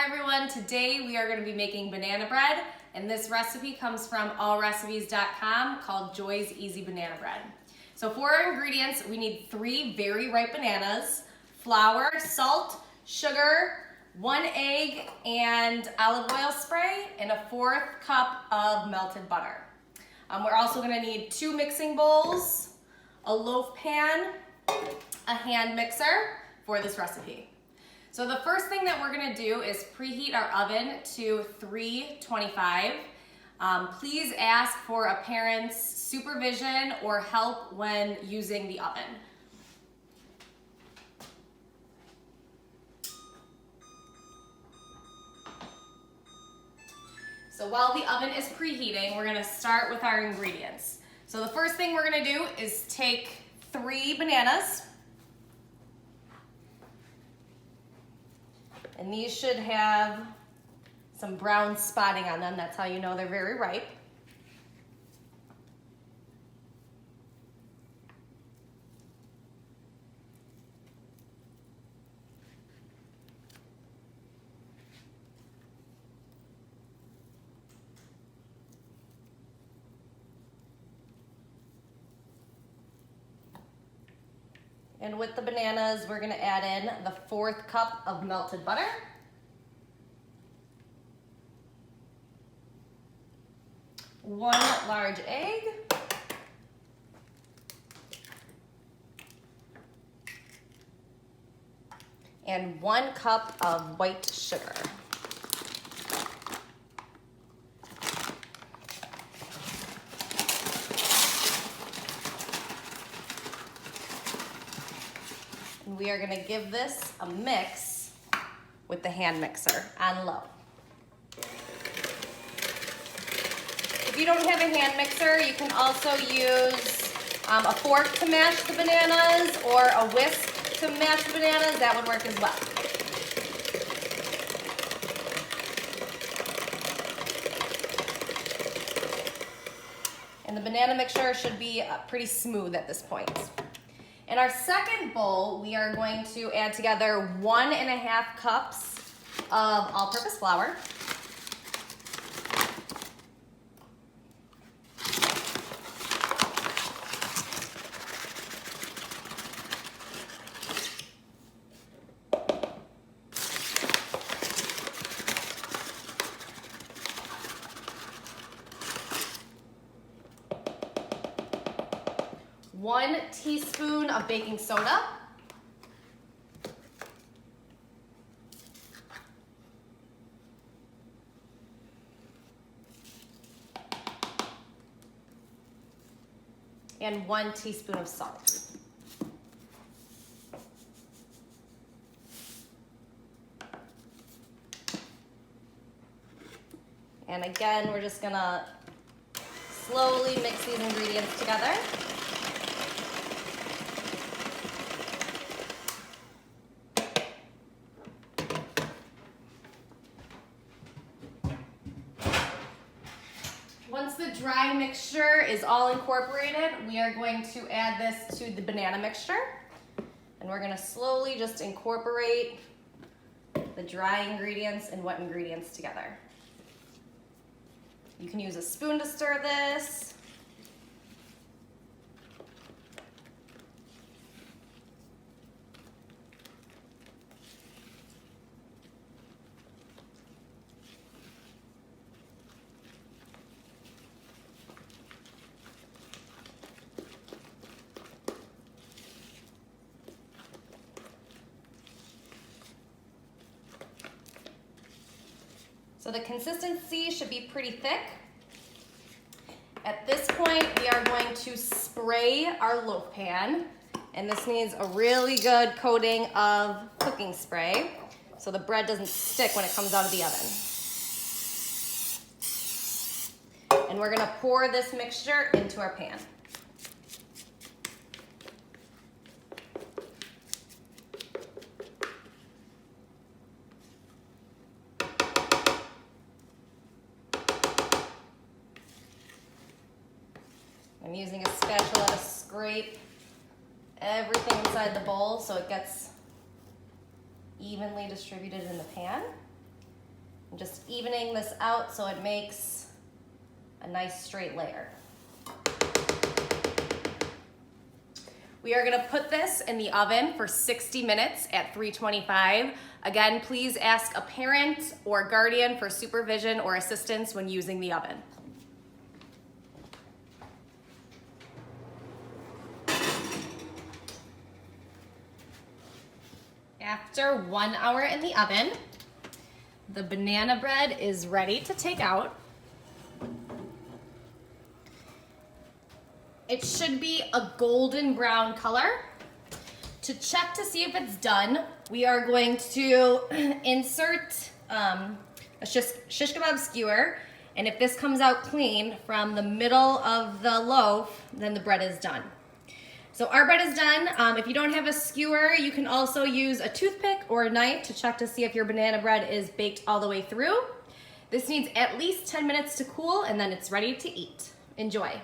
everyone, today we are going to be making banana bread, and this recipe comes from allrecipes.com called Joy's Easy Banana Bread. So for our ingredients, we need 3 very ripe bananas, flour, salt, sugar, 1 egg, and olive oil spray, and a 1/4 cup of melted butter. We're also going to need 2 mixing bowls, a loaf pan, a hand mixer for this recipe. So the first thing that we're gonna do is preheat our oven to 325. Please ask for a parent's supervision or help when using the oven. So while the oven is preheating, we're gonna start with our ingredients. So the first thing we're gonna do is take 3 bananas. And these should have some brown spotting on them. That's how you know they're very ripe. And with the bananas, we're gonna add in the 1/4 cup of melted butter. One large egg. And 1 cup of white sugar. And we are gonna give this a mix with the hand mixer on low. If you don't have a hand mixer, you can also use a fork to mash the bananas or a whisk to mash the bananas. That would work as well. And the banana mixture should be pretty smooth at this point. In our second bowl, we are going to add together 1½ cups of all-purpose flour. One teaspoon of baking soda. And 1 teaspoon of salt. And again, we're just gonna slowly mix these ingredients together. Once the dry mixture is all incorporated, we are going to add this to the banana mixture. And we're gonna slowly just incorporate the dry ingredients and wet ingredients together. You can use a spoon to stir this. So the consistency should be pretty thick. At this point, we are going to spray our loaf pan, and this needs a really good coating of cooking spray so the bread doesn't stick when it comes out of the oven. And we're gonna pour this mixture into our pan. I'm using a spatula to scrape everything inside the bowl so it gets evenly distributed in the pan. I'm just evening this out so it makes a nice straight layer. We are gonna put this in the oven for 60 minutes at 325. Again, please ask a parent or guardian for supervision or assistance when using the oven. After 1 hour in the oven, the banana bread is ready to take out. It should be a golden brown color. To check to see if it's done, we are going to insert a shish kebab skewer, and if this comes out clean from the middle of the loaf, then the bread is done. So our bread is done. If you don't have a skewer, you can also use a toothpick or a knife to check to see if your banana bread is baked all the way through. This needs at least 10 minutes to cool, and then it's ready to eat. Enjoy.